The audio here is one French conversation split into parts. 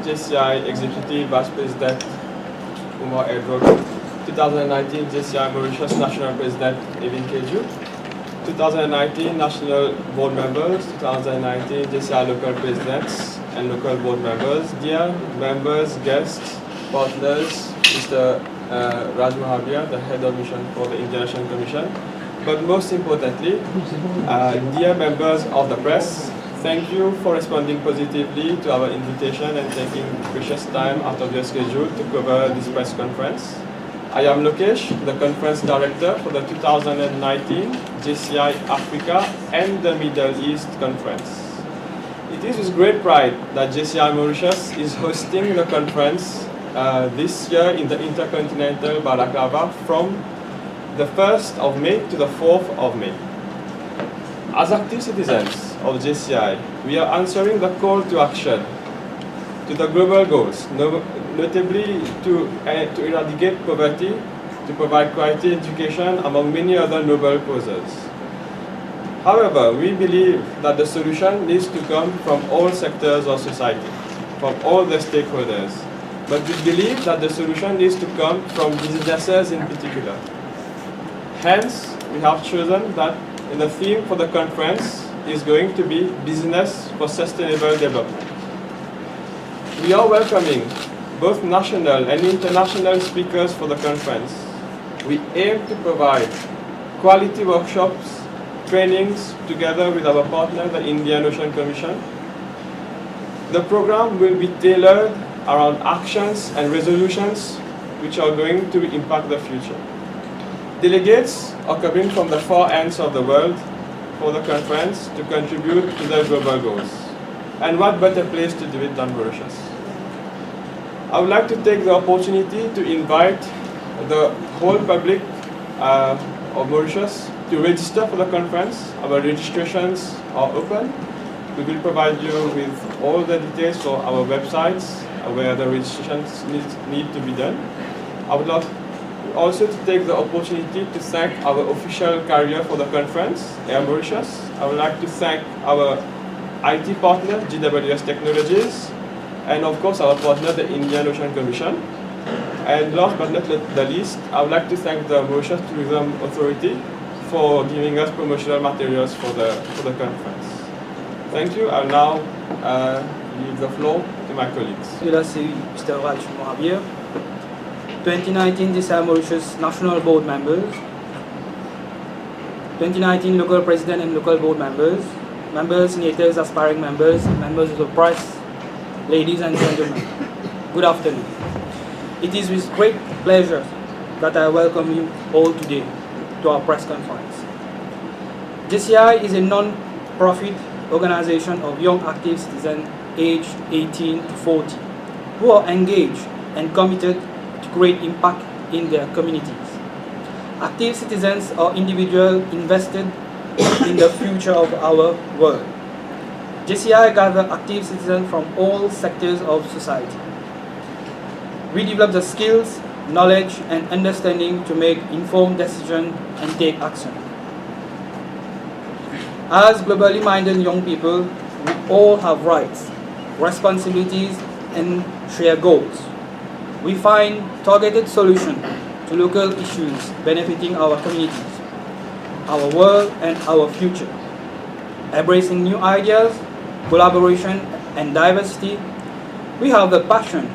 JCI Executive Vice President Umar Edrogo, 2019 JCI Mauritius National President Evin Keju, 2019 National Board Members, 2019 JCI Local Presidents and Local Board Members, dear members, guests, partners, Mr. Raj Mahabir, the Head of Mission for the International Commission, but most importantly, dear members of the press, thank you for responding positively to our invitation and taking precious time out of your schedule to cover this press conference. I am Lokesh, the Conference Director for the 2019 JCI Africa and the Middle East Conference. It is with great pride that JCI Mauritius is hosting the conference this year in the Intercontinental Balaclava from the 1st of May to the 4th of May. As active citizens of JCI, we are answering the call to action to the global goals, notably to eradicate poverty, to provide quality education, among many other noble causes. However, we believe that the solution needs to come from all sectors of society, from all the stakeholders. But we believe that the solution needs to come from businesses in particular. Hence, we have chosen that the theme for the conference is going to be Business for Sustainable Development. We are welcoming both national and international speakers for the conference. We aim to provide quality workshops, trainings together with our partner, the Indian Ocean Commission. The program will be tailored around actions and resolutions which are going to impact the future. Delegates are coming from the far ends of the world for the conference to contribute to the global goals. And what better place to do it than Mauritius? I would like to take the opportunity to invite the whole public of Mauritius to register for the conference. Our registrations are open. We will provide you with all the details for our websites where the registrations need to be done. I would like also to take the opportunity to thank our official carrier for the conference, Air Mauritius. I would like to thank our IT partner, GWS Technologies, and of course our partner, the Indian Ocean Commission. And last but not the least, I would like to thank the Mauritius Tourism Authority for giving us promotional materials for the conference. Thank you. I'll now leave the floor to my colleagues. Mr. Raj Mahabir, 2019 JCI Mauritius National Board Members, 2019 Local President and Local Board Members, members, senators, aspiring members, members of the press, ladies and gentlemen, good afternoon. It is with great pleasure that I welcome you all today to our press conference. JCI is a non-profit organization of young active citizens aged 18 to 40 who are engaged and committed to create impact in their communities. Active citizens are individuals invested in the future of our world. JCI gathers active citizens from all sectors of society. We develop the skills, knowledge, and understanding to make informed decisions and take action. As globally minded young people, we all have rights, responsibilities, and shared goals. We find targeted solutions to local issues benefiting our communities, our world, and our future. Embracing new ideas, collaboration, and diversity, we have the passion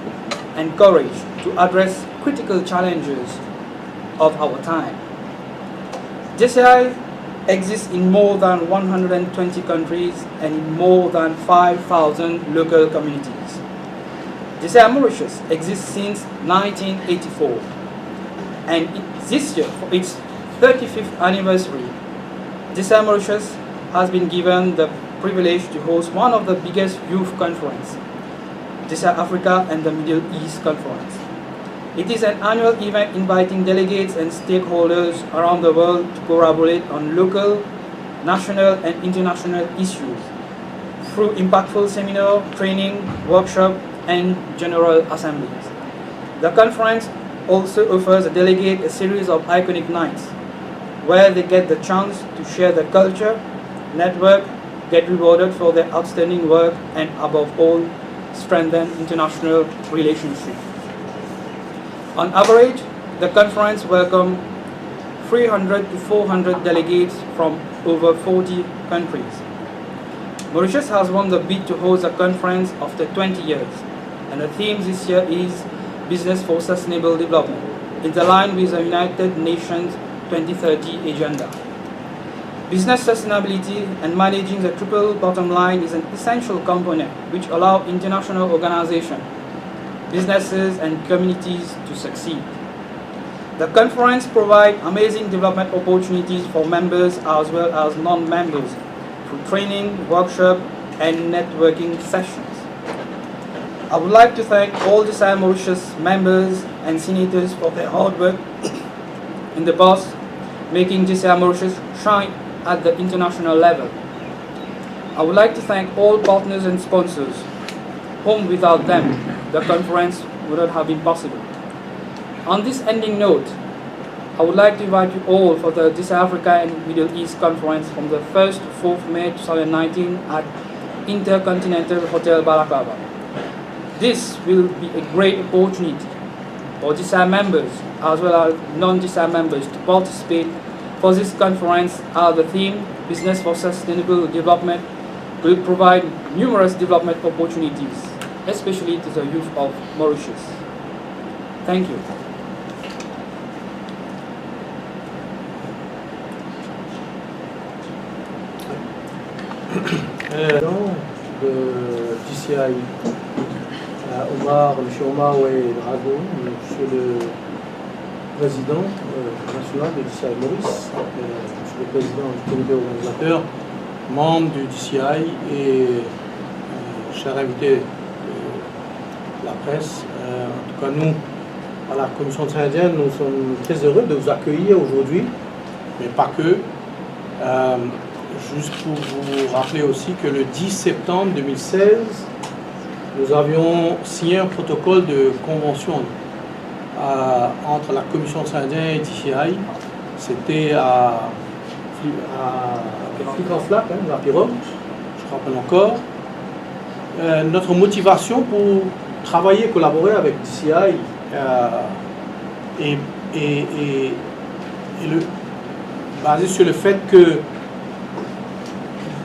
and courage to address critical challenges of our time. JCI exists in more than 120 countries and in more than 5,000 local communities. JCI Mauritius exists since 1984, and this year, for its 35th anniversary, JCI Mauritius has been given the privilege to host one of the biggest youth conferences, JCI Africa and the Middle East Conference. It is an annual event inviting delegates and stakeholders around the world to collaborate on local, national, and international issues through impactful seminar, training, workshop, and general assemblies. The conference also offers a delegate a series of iconic nights where they get the chance to share their culture, network, get rewarded for their outstanding work, and above all, strengthen international relationships. On average, the conference welcomed 300 to 400 delegates from over 40 countries. Mauritius has won the bid to host a conference after 20 years, and the theme this year is Business for Sustainable Development. It's aligned with the United Nations 2030 agenda. Business sustainability and managing the triple bottom line is an essential component which allows international organizations, businesses and communities to succeed. The conference provides amazing development opportunities for members as well as non-members through training, workshop and networking sessions. I would like to thank all DCI Mauritius members and senators for their hard work in the past, making DCI Mauritius shine at the international level. I would like to thank all partners and sponsors, whom without them, the conference would not have been possible. On this ending note, I would like to invite you all for the DCI Africa and Middle East Conference from the 1st to 4th May 2019 at Intercontinental Hotel Balaclava. This will be a great opportunity for DCI members as well as non-DCI members to participate for this conference as the theme, Business for Sustainable Development, will provide numerous development opportunities, especially to the youth of Mauritius. Thank you. De DCI, M. Omar Drago, Monsieur le Président national de DCI Maurice, Monsieur le Président du comité organisateur, membre du DCI et chers invités de la presse. En tout cas, nous, à la Commission indienne, nous sommes très heureux de vous accueillir aujourd'hui, mais pas que. Juste pour vous rappeler aussi que le 10 septembre 2016, nous avions signé un protocole de convention entre la Commission indienne et DCI. C'était à Flic-en-Flac, la Pirogue, je rappelle encore. Notre motivation pour travailler et collaborer avec DCI basée sur le fait que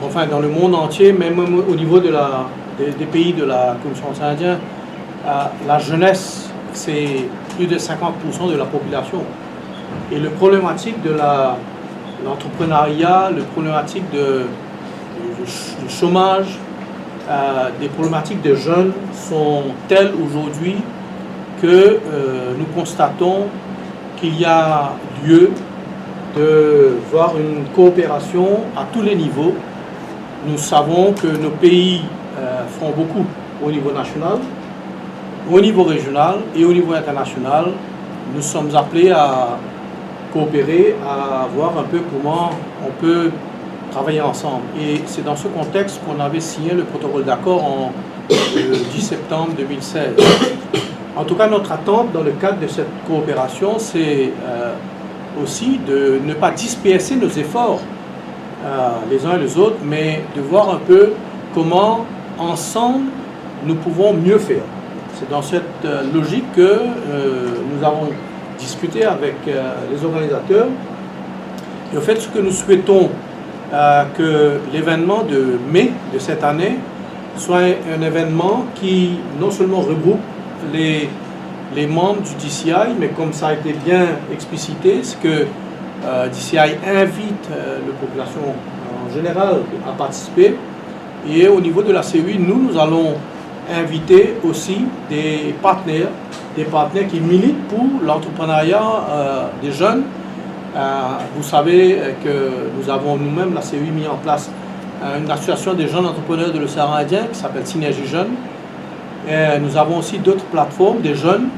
enfin, dans le monde entier, même au niveau des pays de la Commission indienne, la jeunesse, c'est plus de 50% de la population. Et le problématique de l'entrepreneuriat, le problématique du chômage, des problématiques de jeunes sont telles aujourd'hui que nous constatons qu'il y a lieu de voir une coopération à tous les niveaux. Nous savons que nos pays font beaucoup au niveau national, au niveau régional et au niveau international. Nous sommes appelés à coopérer, à voir un peu comment on peut travailler ensemble. Et c'est dans ce contexte qu'on avait signé le protocole d'accord le 10 septembre 2016. En tout cas, notre attente dans le cadre de cette coopération, c'est aussi de ne pas disperser nos efforts les uns et les autres, mais de voir un peu comment ensemble nous pouvons mieux faire. C'est dans cette logique que nous avons discuté avec les organisateurs. Et au fait, ce que nous souhaitons, que l'événement de mai de cette année soit un événement qui non seulement regroupe les membres du DCI, mais comme ça a été bien explicité, c'est que DCI invite la population en général à participer. Et au niveau de la CEI, nous allons inviter aussi des partenaires qui militent pour l'entrepreneuriat des jeunes. Vous savez que nous avons nous-mêmes, la CEI, mis en place une association des jeunes entrepreneurs de l'océan Indien qui s'appelle Synergie Jeunes. Et nous avons aussi d'autres plateformes des jeunes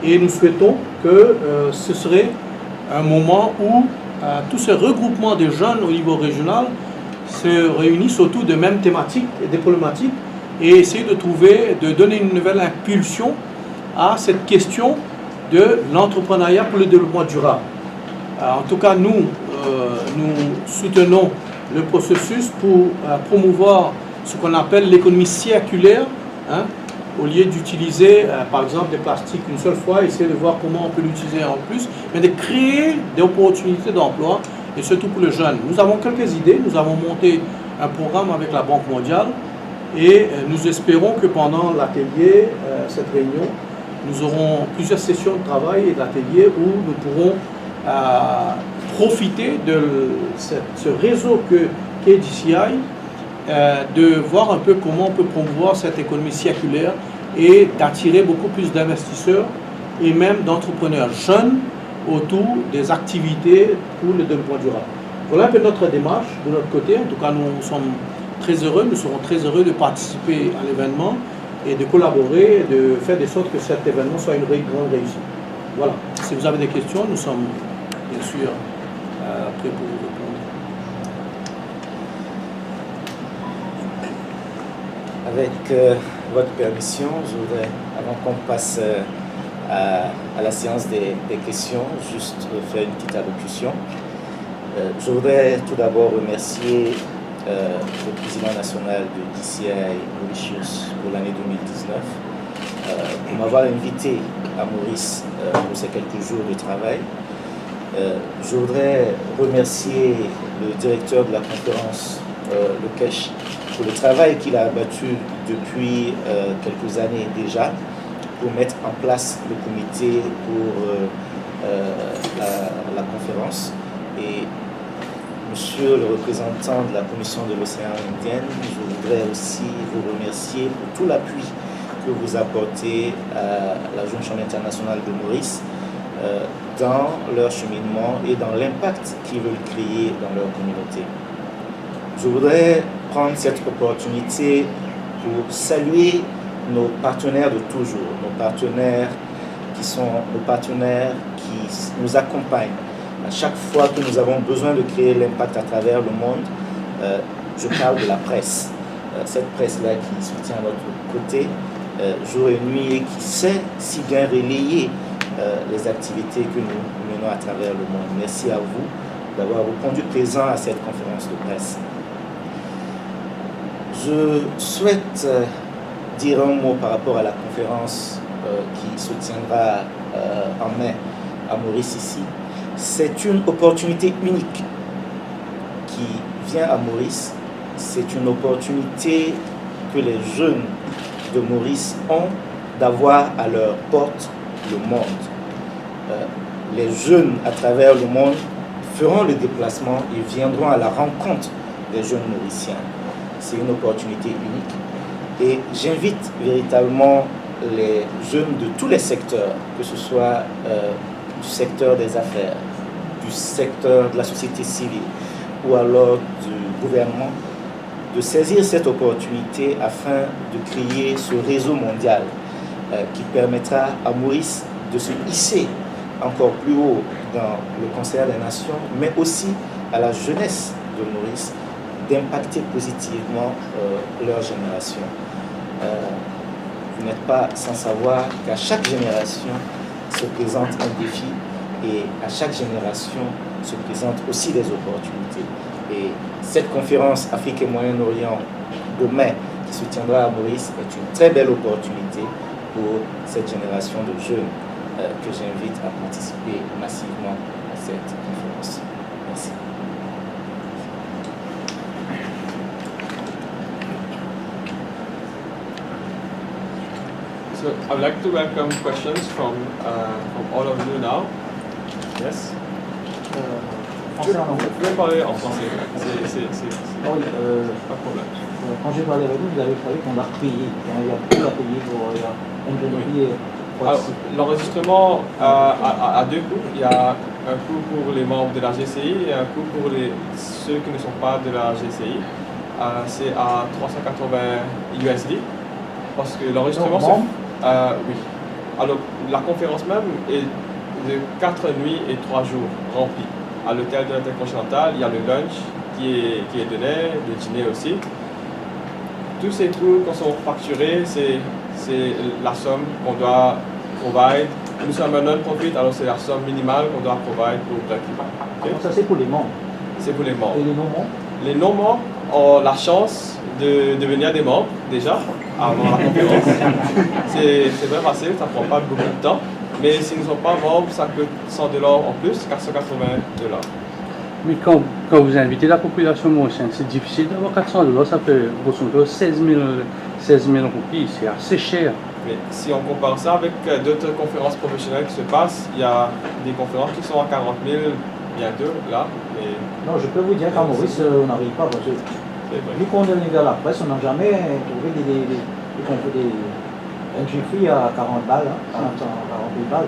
et nous souhaitons que ce serait un moment où tout ce regroupement des jeunes au niveau régional se réunissent autour de mêmes thématiques et des problématiques et essayer de donner une nouvelle impulsion à cette question de l'entrepreneuriat pour le développement durable. En tout cas, nous soutenons le processus pour promouvoir ce qu'on appelle l'économie circulaire, au lieu d'utiliser, par exemple, des plastiques une seule fois, essayer de voir comment on peut l'utiliser en plus, mais de créer des opportunités d'emploi, et surtout pour les jeunes. Nous avons quelques idées, nous avons monté un programme avec la Banque mondiale, et nous espérons que pendant l'atelier, cette réunion, nous aurons plusieurs sessions de travail et d'ateliers où nous pourrons profiter de ce réseau qu'est DCI, de voir un peu comment on peut promouvoir cette économie circulaire et d'attirer beaucoup plus d'investisseurs et même d'entrepreneurs jeunes autour des activités pour le développement durable. Voilà un peu notre démarche de notre côté. En tout cas, nous sommes très heureux, nous serons très heureux de participer à l'événement et de collaborer, de faire de sorte que cet événement soit une grande réussite. Voilà. Si vous avez des questions, nous sommes bien sûr prêts pour vous répondre. Avec votre permission, je voudrais, avant qu'on passe à la séance des questions, juste faire une petite allocution. Je voudrais tout d'abord remercier le président national de DCI Mauritius pour l'année 2019 pour m'avoir invité à Maurice pour ces quelques jours de travail. Je voudrais remercier le directeur de la conférence, le Kesh, pour le travail qu'il a abattu depuis quelques années déjà pour mettre en place le comité pour la conférence. Et Monsieur le représentant de la Commission de l'Océan Indien, je voudrais aussi vous remercier pour tout l'appui que vous apportez à la Jeune Chambre internationale de Maurice dans leur cheminement et dans l'impact qu'ils veulent créer dans leur communauté. Je voudrais prendre cette opportunité pour saluer nos partenaires de toujours, nos partenaires qui nous accompagnent. À chaque fois que nous avons besoin de créer l'impact à travers le monde, je parle de la presse. Cette presse-là qui soutient notre côté jour et nuit et qui sait si bien relayer les activités que nous menons à travers le monde. Merci à vous d'avoir répondu présent à cette conférence de presse. Je souhaite dire un mot par rapport à la conférence qui se tiendra en mai à Maurice ici. C'est une opportunité unique qui vient à Maurice. C'est une opportunité que les jeunes de Maurice ont d'avoir à leur porte le monde. Les jeunes à travers le monde feront le déplacement et viendront à la rencontre des jeunes mauriciens. C'est une opportunité unique. Et j'invite véritablement les jeunes de tous les secteurs, que ce soit du secteur des affaires, du secteur de la société civile ou alors du gouvernement, de saisir cette opportunité afin de créer ce réseau mondial qui permettra à Maurice de se hisser encore plus haut dans le concert des nations, mais aussi à la jeunesse de Maurice d'impacter positivement leur génération. Vous n'êtes pas sans savoir qu'à chaque génération se présente un défi et à chaque génération se présentent aussi des opportunités. Et cette conférence Afrique et Moyen-Orient de mai qui se tiendra à Maurice est une très belle opportunité pour cette génération de jeunes que j'invite à participer massivement à cette conférence. Merci. So I would like to welcome questions from all of you now. Yes. Français en anglais. Vous pouvez parler en français. Ah oui, Pas de problème. quand j'ai parlé avec vous, vous avez parlé qu'on a payé. Il y a plus à payer pour ingénierie et Alors, l'enregistrement a deux coûts. Il y a un coût pour les membres de la GCI et un coût pour ceux qui ne sont pas de la GCI. C'est à 380 USD. Parce que l'enregistrement oui. Alors, la conférence même est de 4 nuits et 3 jours remplis. À l'hôtel de l'Intercontinental, il y a le lunch qui est donné, le dîner aussi. Tous ces coûts qui sont facturés, c'est la somme qu'on doit provide. Nous sommes un non-profit, alors c'est la somme minimale qu'on doit provide pour l'équipement. Okay? ça c'est pour les membres. C'est pour les membres. Et les non-membres? Les non-membres ont la chance de devenir des membres déjà. avant la conférence. C'est bien facile, ça prend pas beaucoup de temps. Mais s'ils ne sont pas membres, ça coûte $100 en plus, $480. Mais quand vous invitez la population mauricienne, c'est difficile d'avoir $400, ça fait grosso modo 16 000 roupies, c'est assez cher. Mais si on compare ça avec d'autres conférences professionnelles qui se passent, il y a des conférences qui sont à 40 000 bientôt, là. Et Non, je peux vous dire qu'à Maurice, on n'arrive pas parce que c'est vrai. vu qu'on est venu vers la presse, on n'a jamais trouvé des entry fee à 40 balles, hein, 40 000 balles.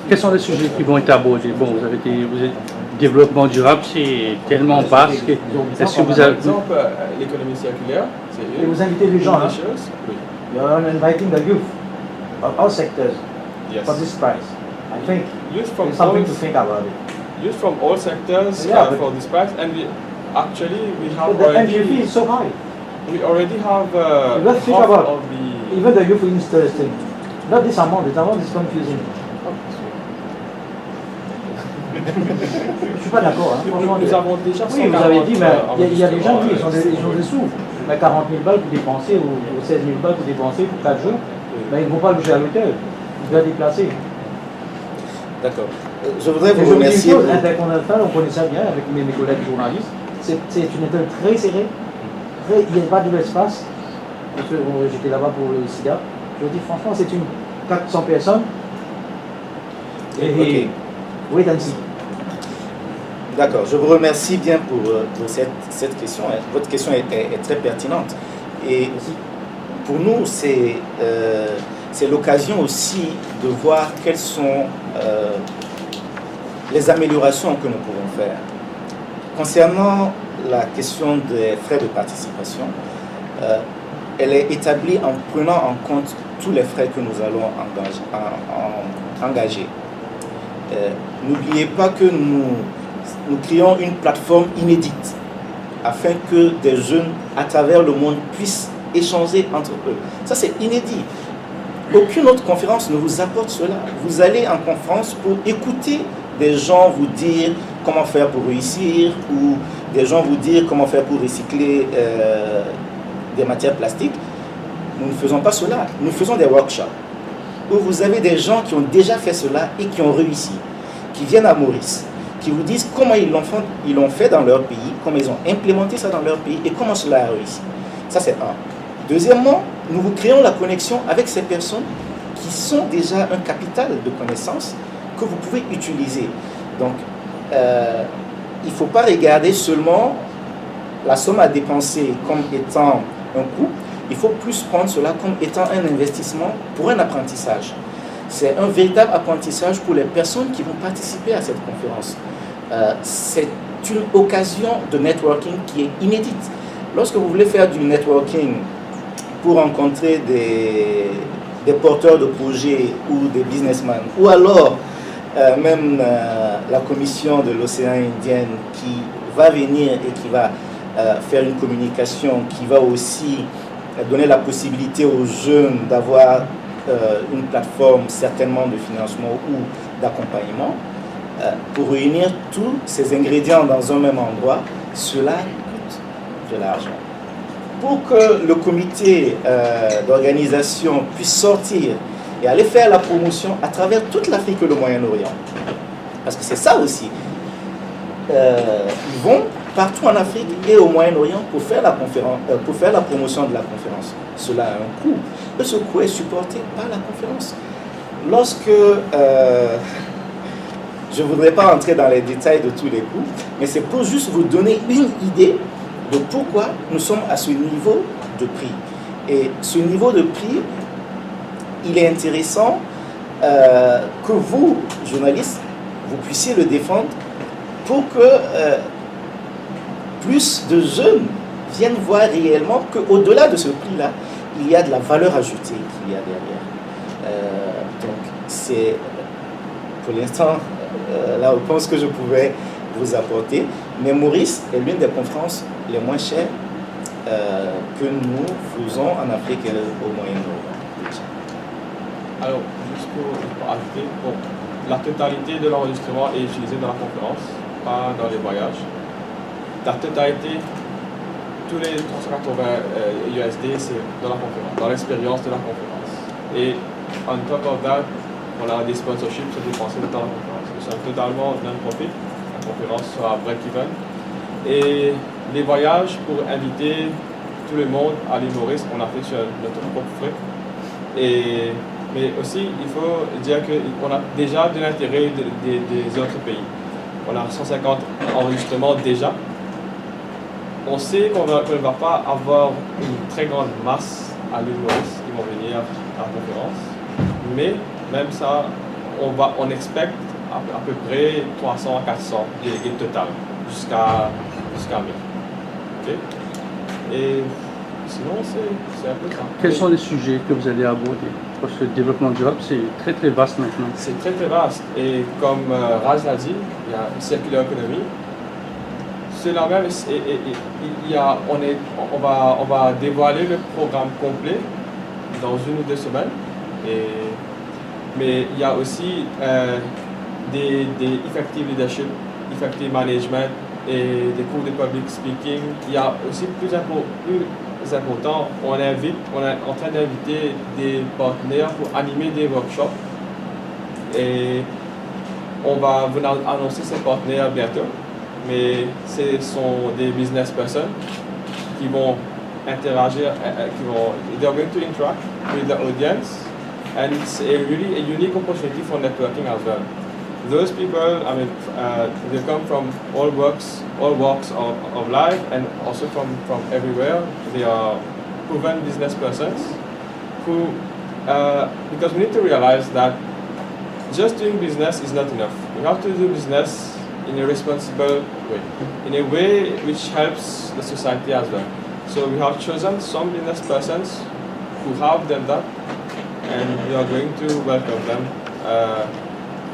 Quels sont les sujets qui vont être abordés? Bon, vous êtes développement durable, c'est tellement vaste. Est-ce que vous Par avez... exemple, l'économie circulaire, c'est Et une vous invitez les gens, des hein? choses. Oui. You're inviting the youth of all sectors Yes. for this price. I think Youth from there's something all, to think about it. youth from all sectors Yeah, but- for this price, and we have But the entry fee already is so high. we already have You gotta think half about- of the. Even the youth is interesting. Not this amount is confusing. Je suis pas d'accord, hein, franchement. Nous avons déjà Oui, vous avez dit, mais il y a des gens, oui, ils ont enregistrements, des sous. Mais 40 000 balles pour dépenser ou 16 000 balles pour dépenser pour 4 jours, mais ils ne vont pas loger à l'hôtel. Ils doivent déplacer. D'accord. Je voudrais Et vous je vous dis une remercier. chose, Intercontinental, on connaît ça bien avec mes collègues journalistes. C'est une école très serrée. Il n'y a pas de l'espace. Parce que j'étais là-bas pour le SIDA. Je vous dis franchement, c'est une 400 personnes. Et Ok. wait and see. D'accord, je vous remercie bien pour cette question. Votre question est très pertinente. Et pour nous, c'est l'occasion aussi de voir quelles sont les améliorations que nous pouvons faire. Concernant la question des frais de participation, elle est établie en prenant en compte tous les frais que nous allons engager. N'oubliez pas que nous créons une plateforme inédite afin que des jeunes à travers le monde puissent échanger entre eux. Ça, c'est inédit. Aucune autre conférence ne vous apporte cela. Vous allez en conférence pour écouter des gens vous dire comment faire pour réussir ou des gens vous dire comment faire pour recycler des matières plastiques. Nous ne faisons pas cela. Nous faisons des workshops où vous avez des gens qui ont déjà fait cela et qui ont réussi, qui viennent à Maurice, qui vous disent comment ils l'ont fait dans leur pays, comment ils ont implémenté ça dans leur pays et comment cela a réussi. Ça, c'est un. Deuxièmement, nous vous créons la connexion avec ces personnes qui sont déjà un capital de connaissances que vous pouvez utiliser. Donc, il ne faut pas regarder seulement la somme à dépenser comme étant un coût, il faut plus prendre cela comme étant un investissement pour un apprentissage. C'est un véritable apprentissage pour les personnes qui vont participer à cette conférence. C'est une occasion de networking qui est inédite. Lorsque vous voulez faire du networking pour rencontrer des porteurs de projets ou des businessmen, ou alors même la commission de l'océan Indien qui va venir et qui va faire une communication, qui va aussi donner la possibilité aux jeunes d'avoir une plateforme certainement de financement ou d'accompagnement, pour réunir tous ces ingrédients dans un même endroit, cela coûte de l'argent. Pour que le comité d'organisation puisse sortir et aller faire la promotion à travers toute l'Afrique et le Moyen-Orient, parce que c'est ça aussi, ils vont partout en Afrique et au Moyen-Orient pour faire la conférence, pour faire la promotion de la conférence. Cela a un coût. Et ce coût est supporté par la conférence. Lorsque je ne voudrais pas entrer dans les détails de tous les coûts, mais c'est pour juste vous donner une idée de pourquoi nous sommes à ce niveau de prix. Et ce niveau de prix, il est intéressant que vous, journalistes, vous puissiez le défendre pour que plus de jeunes viennent voir réellement qu'au-delà de ce prix-là, il y a de la valeur ajoutée qu'il y a derrière. Donc, c'est pour l'instant la réponse que je pouvais vous apporter. Mais Maurice est l'une des conférences les moins chères que nous faisons en Afrique et au Moyen-Orient. Alors, juste pour ajouter, bon, la totalité de l'enregistrement est utilisée dans la conférence, pas dans les voyages. La totalité tous les 380 USD, c'est dans la conférence, dans l'expérience de la conférence. Et on top of that, on a des sponsorships dépensés dans la conférence. Nous sommes totalement non-profit. La conférence sera break-even. Et les voyages pour inviter tout le monde à l'île Maurice, on a fait sur notre propre frais. Mais aussi, il faut dire qu'on a déjà de l'intérêt des autres pays. On a 150 enregistrements déjà. On sait qu'on ne va pas avoir une très grande masse à l'île Maurice qui vont venir à la conférence. Mais même ça, on expecte à peu près 300 à 400 délégués total jusqu'à mai. Okay? Et sinon, c'est un peu ça. Quels sont les sujets que vous allez aborder? Parce que le développement durable, c'est très très vaste maintenant. C'est très très vaste. Et comme Raj l'a dit, il y a une circulaire économie. C'est la même. On va dévoiler le programme complet dans 1 ou 2 semaines. Mais il y a aussi des effective leadership, effective management et des cours de public speaking. Il y a aussi plus important, on est en train d'inviter des partenaires pour animer des workshops. Et on va vous annoncer ces partenaires bientôt. Mais ce sont des business persons qui vont interagir, they're going to interact with the audience, and it's really a unique opportunity for networking as well. Those people, they come from all walks of life, and also from everywhere. They are proven business persons who, because we need to realize that just doing business is not enough. We have to do business in a responsible way, in a way which helps the society as well. So we have chosen some business persons who have done that, and we are going to welcome them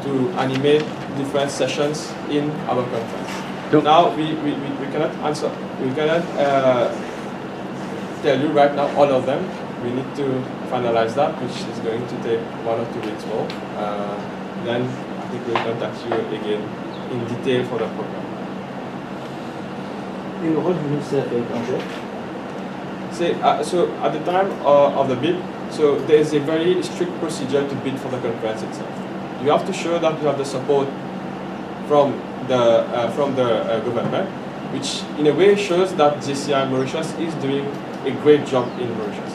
to animate different sessions in our conference. Now we cannot answer, we cannot tell you right now all of them. We need to finalize that, which is going to take 1 or 2 weeks more. Then I think we'll contact you again in detail for the program. Et le rôle du ministère des étrangers? So at the time of the bid, so there is a very strict procedure to bid for the conference itself. You have to show that you have the support from the government, which in a way shows that JCI Mauritius is doing a great job in Mauritius.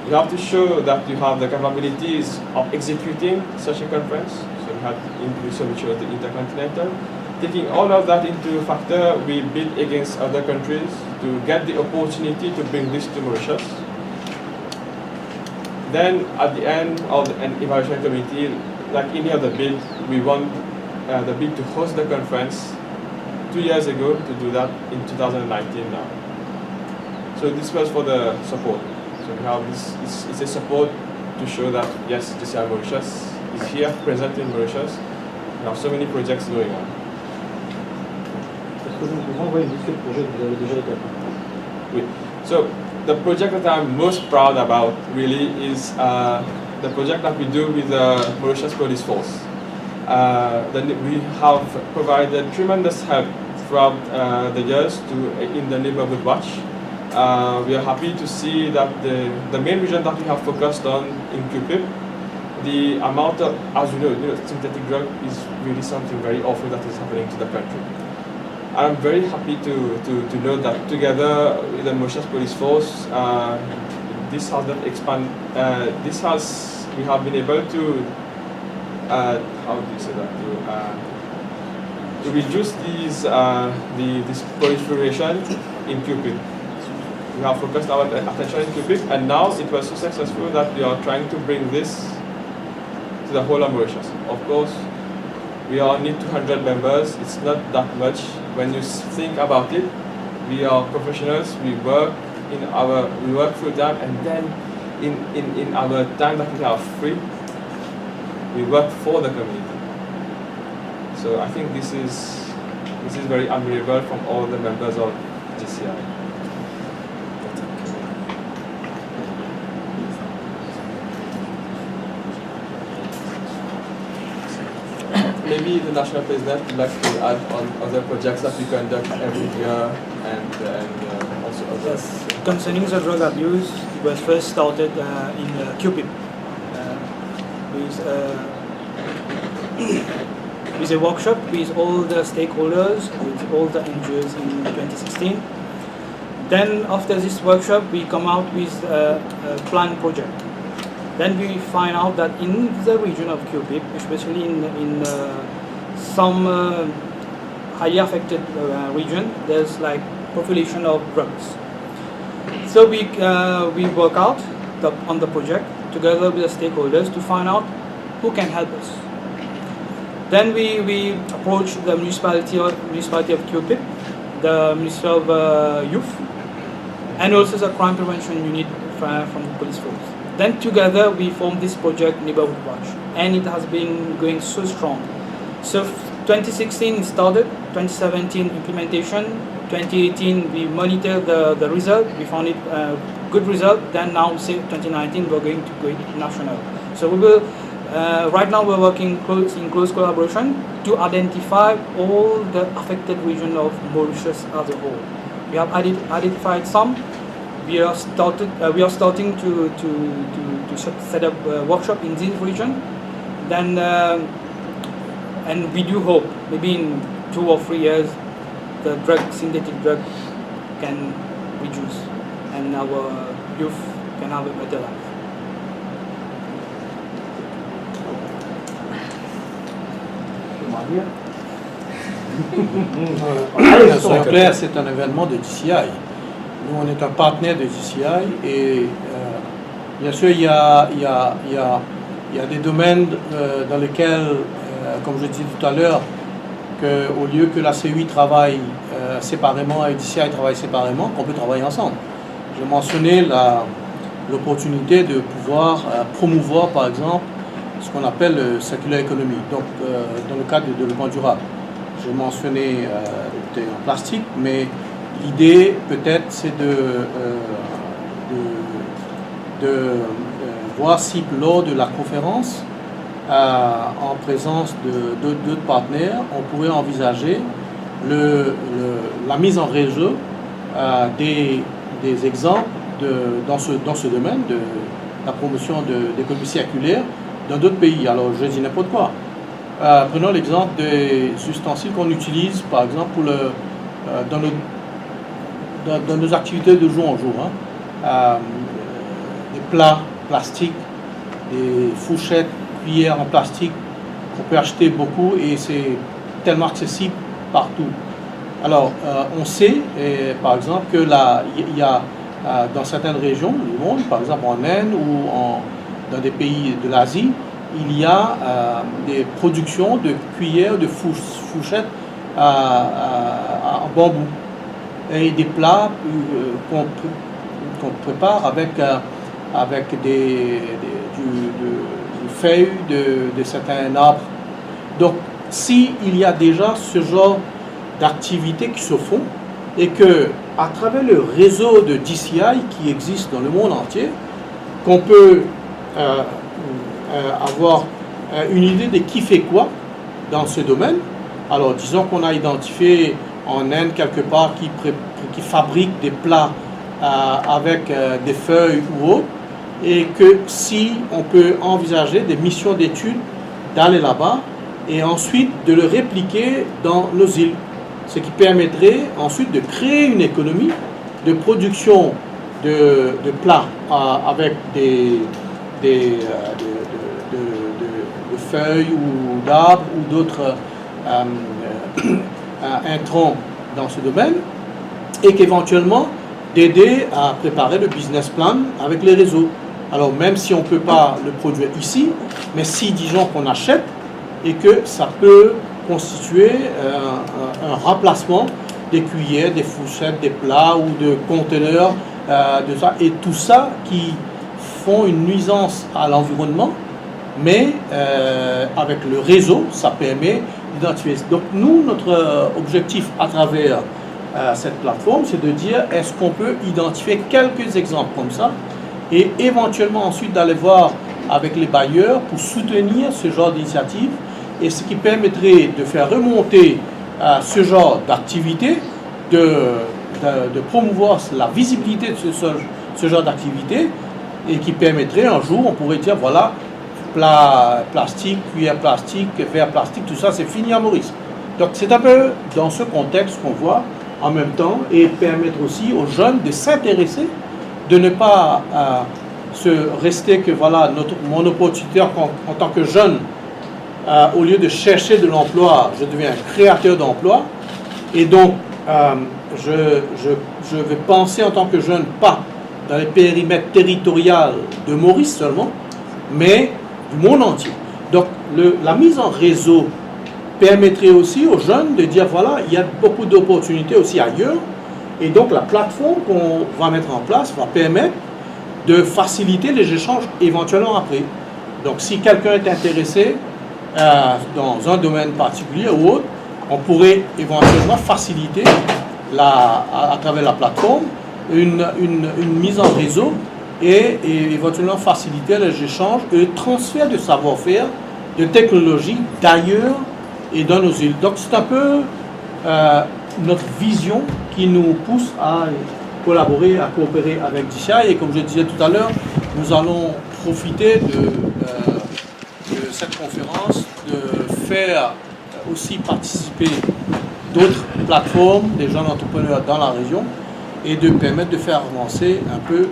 You have to show that you have the capabilities of executing such a conference. So we had which was the Intercontinental. Taking all of that into factor, we bid against other countries to get the opportunity to bring this to Mauritius. Then at the end of an evaluation committee, like any other bid, we won the bid to host the conference 2 years ago, to do that in 2019 now. So this was for the support. So we have this, it's a support to show that yes, JCI Mauritius is here, present in Mauritius. We have so many projects going on. Est-ce que vous pouvez envoyer une liste de projets que vous avez déjà établis? Oui. So the project that I'm most proud about really is the project that we do with the Mauritius Police Force. We have provided tremendous help throughout the years in the neighborhood watch. We are happy to see that the main region that we have focused on in QPIP, the amount of, as you know, synthetic drug is really something very awful that is happening to the country. I'm very happy to know that together with the Mauritius Police Force, this has not expand. We have been able to how do you say that, to reduce this proliferation in Cupid. We have focused our attention in Cupid, and now it was so successful that we are trying to bring this to the whole of Mauritius. Of course, we are only 200 members. It's not that much. When you think about it, we are professionals. We work full time, and then in our time that we have free, we work for the community. So I think this is very admirable from all the members of JCI. Maybe the national president would like to add on other projects that we conduct every year, and also Yes. Concerning the drug abuse, it was first started in QPIP with a workshop with all the stakeholders, with all the NGOs in 2016. Then after this workshop, we come out with a planned project. Then we find out that in the region of QPIP, especially in some highly affected region, there's like population of drugs. So we work out on the project together with the stakeholders to find out who can help us. Then we approach the municipality of QPIP, the Ministry of Youth, and also the crime prevention unit from the police force. Then together we formed this project Neighborhood Watch, and it has been going so strong. So 2016 started, 2017 implementation, 2018 we monitored the result, we found it good result. Then now say 2019 we're going to go national. So we will right now we're working in close collaboration to identify all the affected region of Mauritius as a whole. We have identified some. We are starting to set up a workshop in this region. Then and we do hope maybe in 2 or 3 years the synthetic drug can reduce and our youth can have a better life. Soyons clairs, c'est un événement de DCI. Nous, on est un partenaire de DCI et bien sûr, il y a des domaines dans lesquels, comme je disais tout à l'heure, qu'au lieu que la CEI travaille séparément et DCI travaille séparément, qu'on peut travailler ensemble. J'ai mentionné l'opportunité de pouvoir promouvoir, par exemple, ce qu'on appelle le circular economy, donc dans le cadre du développement durable. J'ai mentionné en plastique, mais l'idée peut-être c'est de voir si lors de la conférence, en présence d'autres partenaires, on pourrait envisager la mise en réseau des exemples dans ce domaine de la promotion de l'économie circulaire dans d'autres pays. Alors je dis n'importe quoi. Prenons l'exemple des ustensiles qu'on utilise, par exemple, dans nos activités de jour en jour. Des plats plastiques, des fourchettes, cuillères en plastique qu'on peut acheter beaucoup et c'est tellement accessible partout. Alors, on sait, par exemple, que il y a dans certaines régions du monde, par exemple en Inde ou dans des pays de l'Asie, il y a des productions de cuillères, de fourchettes en bambou et des plats qu'on prépare avec des feuilles de certains arbres. Donc, s'il y a déjà ce genre d'activités qui se font et que à travers le réseau de DCI qui existe dans le monde entier, qu'on peut avoir une idée de qui fait quoi dans ce domaine. Alors disons qu'on a identifié en Inde quelque part qui fabrique des plats avec des feuilles ou autres, et que si on peut envisager des missions d'études d'aller là-bas et ensuite de le répliquer dans nos îles, ce qui permettrait ensuite de créer une économie de production de plats avec des feuilles ou d'arbres ou d'autres intrants dans ce domaine, et qu'éventuellement d'aider à préparer le business plan avec les réseaux. Alors même si on ne peut pas le produire ici, mais si disons qu'on achète et que ça peut constituer un remplacement des cuillères, des fourchettes, des plats ou de conteneurs, de ça, et tout ça qui font une nuisance à l'environnement, mais avec le réseau, ça permet d'identifier. Donc nous, notre objectif à travers cette plateforme, c'est de dire est-ce qu'on peut identifier quelques exemples comme ça et éventuellement ensuite d'aller voir avec les bailleurs pour soutenir ce genre d'initiative, et ce qui permettrait de faire remonter ce genre d'activité, de de promouvoir la visibilité de ce genre d'activité et qui permettrait un jour, on pourrait dire, voilà, plat plastique, cuillère plastique, verre plastique, tout ça, c'est fini à Maurice. Donc c'est un peu dans ce contexte qu'on voit en même temps et permettre aussi aux jeunes de s'intéresser, de ne pas se rester que voilà mon opportunité en tant que jeune, au lieu de chercher de l'emploi, je deviens créateur d'emploi. Et donc, je vais penser en tant que jeune, pas dans les périmètres territoriaux de Maurice seulement, mais du monde entier. Donc, la mise en réseau permettrait aussi aux jeunes de dire, voilà, il y a beaucoup d'opportunités aussi ailleurs. Et donc, la plateforme qu'on va mettre en place va permettre de faciliter les échanges éventuellement après. Donc, si quelqu'un est intéressé dans un domaine particulier ou autre, on pourrait éventuellement faciliter à travers la plateforme une mise en réseau et éventuellement faciliter les échanges et le transfert de savoir-faire, de technologie d'ailleurs et dans nos îles. Donc c'est un peu notre vision qui nous pousse à collaborer, à coopérer avec DCI. Et comme je disais tout à l'heure, nous allons profiter de cette conférence, de faire aussi participer d'autres plateformes, des jeunes entrepreneurs dans la région et de permettre de faire avancer un peu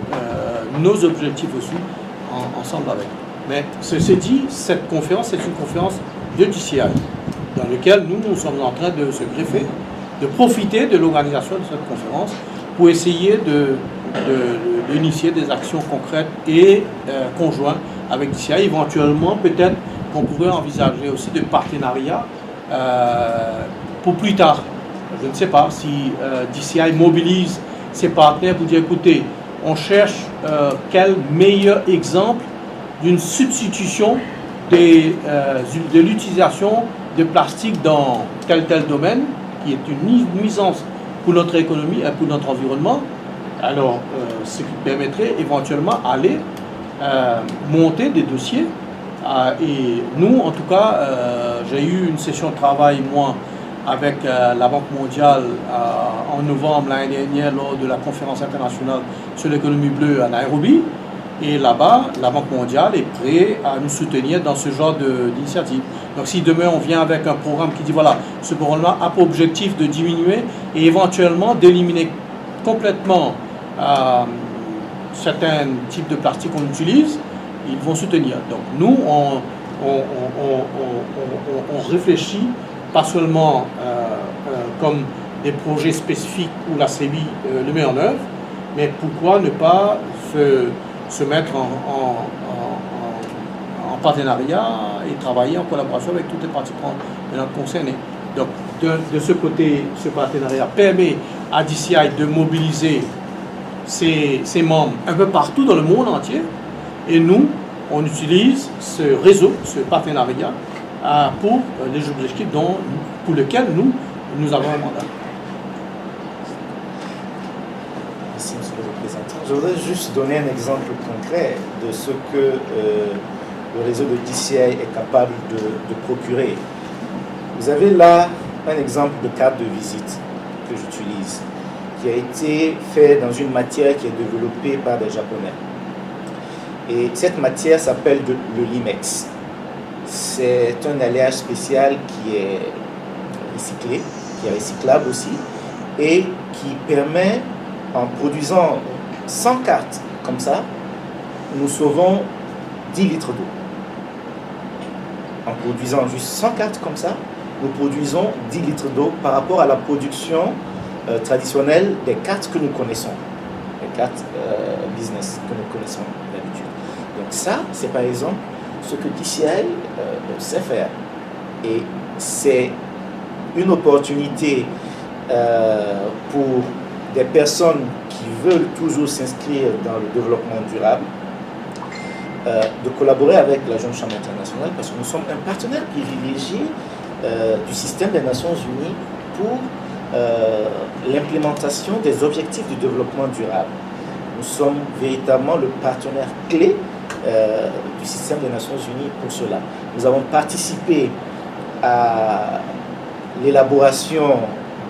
nos objectifs aussi ensemble avec. Mais ceci dit, cette conférence est une conférence de DCI dans laquelle nous sommes en train de se greffer, de profiter de l'organisation de cette conférence pour essayer d'initier des actions concrètes et conjointes avec DCI. Éventuellement, peut-être qu'on pourrait envisager aussi des partenariats pour plus tard. Je ne sais pas si DCI mobilise ses partenaires pour dire, écoutez, on cherche quel meilleur exemple d'une substitution de l'utilisation de plastique dans tel domaine, qui est une nuisance pour notre économie et pour notre environnement. Alors, ce qui permettrait éventuellement d'aller monter des dossiers. Et nous, en tout cas, j'ai eu une session de travail, moi, avec la Banque mondiale en novembre l'année dernière lors de la conférence internationale sur l'économie bleue à Nairobi. Et là-bas, la Banque mondiale est prête à nous soutenir dans ce genre d'initiative. Donc si demain on vient avec un programme qui dit, voilà, ce programme-là a pour objectif de diminuer et éventuellement d'éliminer complètement certains types de plastique qu'on utilise, ils vont soutenir. Donc nous, on réfléchit pas seulement comme des projets spécifiques où la CEBI le met en œuvre, mais pourquoi ne pas se mettre en partenariat et travailler en collaboration avec toutes les parties prenantes concernées. Donc de ce côté, ce partenariat permet à DCI de mobiliser ses membres un peu partout dans le monde entier, et nous, on utilise ce réseau, ce partenariat pour les objectifs pour lesquels nous avons un mandat. Merci, monsieur le représentant. Je voudrais juste donner un exemple concret de ce que le réseau de DCI est capable de procurer. Vous avez là un exemple de carte de visite que j'utilise, qui a été fait dans une matière qui est développée par des Japonais. Et cette matière s'appelle le Limex. C'est un alliage spécial qui est recyclé, qui est recyclable aussi, et qui permet, en produisant 100 cartes comme ça, nous sauvons 10 litres d'eau. En produisant juste 100 cartes comme ça, nous produisons 10 litres d'eau par rapport à la production traditionnelle des cartes que nous connaissons, les cartes business que nous connaissons d'habitude. Donc ça, c'est par exemple ce que DCI sait faire. Et c'est une opportunité pour des personnes qui veulent toujours s'inscrire dans le développement durable, de collaborer avec la Jeune Chambre internationale, parce que nous sommes un partenaire privilégié du système des Nations Unies pour l'implémentation des objectifs du développement durable. Nous sommes véritablement le partenaire clé du système des Nations Unies pour cela. Nous avons participé à l'élaboration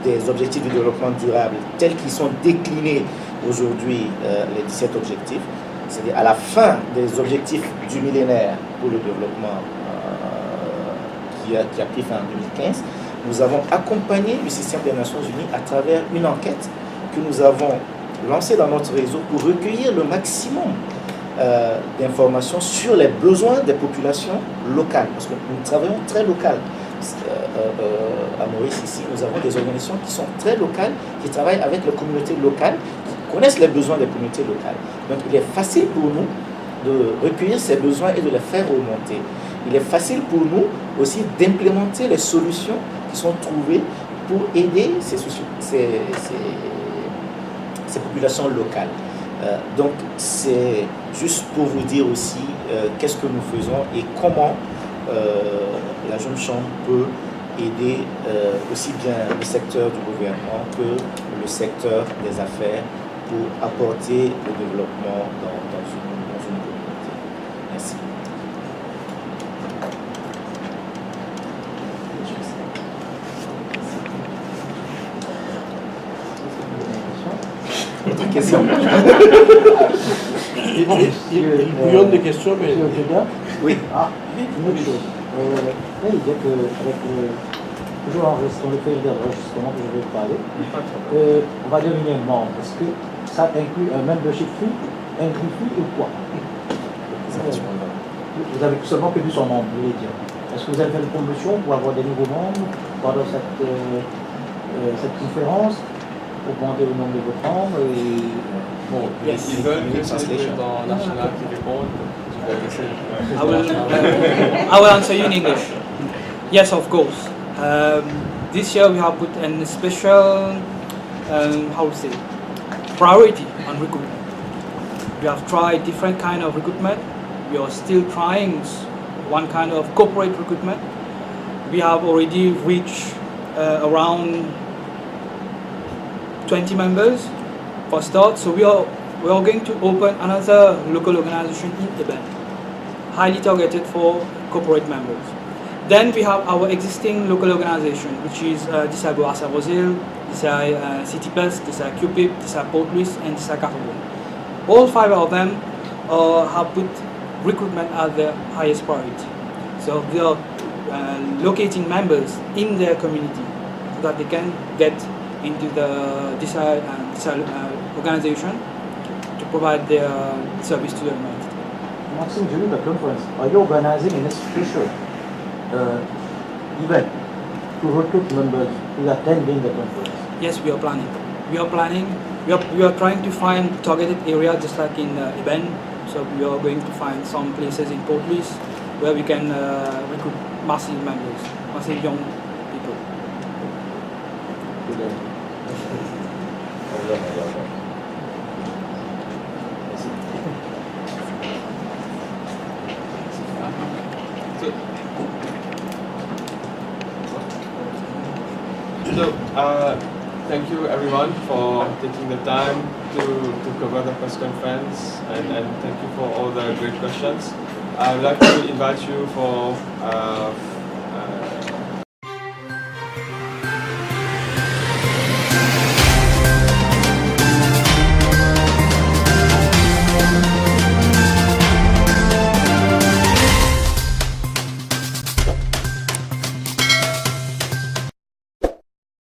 des objectifs de développement durable tels qu'ils sont déclinés aujourd'hui, les 17 objectifs, c'est-à-dire à la fin des objectifs du millénaire pour le développement qui a pris fin en 2015, nous avons accompagné le système des Nations Unies à travers une enquête que nous avons lancée dans notre réseau pour recueillir le maximum d'informations sur les besoins des populations locales, parce que nous travaillons très local. À Maurice, ici, nous avons des organisations qui sont très locales, qui travaillent avec les communautés locales, qui connaissent les besoins des communautés locales. Donc il est facile pour nous de recueillir ces besoins et de les faire remonter. Il est facile pour nous aussi d'implémenter les solutions qui sont trouvées pour aider ces populations locales. Donc c'est juste pour vous dire aussi qu'est-ce que nous faisons et comment la Jeune Chambre peut aider aussi bien le secteur du gouvernement que le secteur des affaires pour apporter le développement dans une communauté. Merci. Autre question? Il bouillonne de questions, mais... Oui. Ah, une autre chose. Là, il dit qu'avec toujours dans le pays d'enregistrement que je vais parler, on va devenir membre. Est-ce que ça inclut un membership fee, inclut fee ou quoi? Vous avez seulement perdu son membre, vous voulez dire. Est-ce que vous avez fait une promotion pour avoir des nouveaux membres pendant cette conférence, augmenter le nombre de vos membres et... Bon, ils veulent que c'est le président national qui réponde. I will answer you in English. Yes, of course. This year we have put a special, how to say, priority on recruitment. We have tried different kind of recruitment. We are still trying one kind of corporate recruitment. We have already reached around 20 members for start. So we are going to open another local organization in Eben, highly targeted for corporate members. Then we have our existing local organization, which is Disa Boassa Brazil, Disa CityPlus, Disa QPIP, Disa Port Louis, and Disa Carabon. All 5 of them have put recruitment as their highest priority. So they are locating members in their community so that they can get into the Disa organization to provide their service to the community. Maxime, during the conference, are you organizing any special event to recruit members who are attending the conference? Yes, we are planning. We are trying to find targeted areas just like in Eben. So we are going to find some places in Port Louis where we can recruit massive members, massive young people. So, thank you everyone for taking the time to cover the press conference, and thank you for all the great questions. I would like to invite you for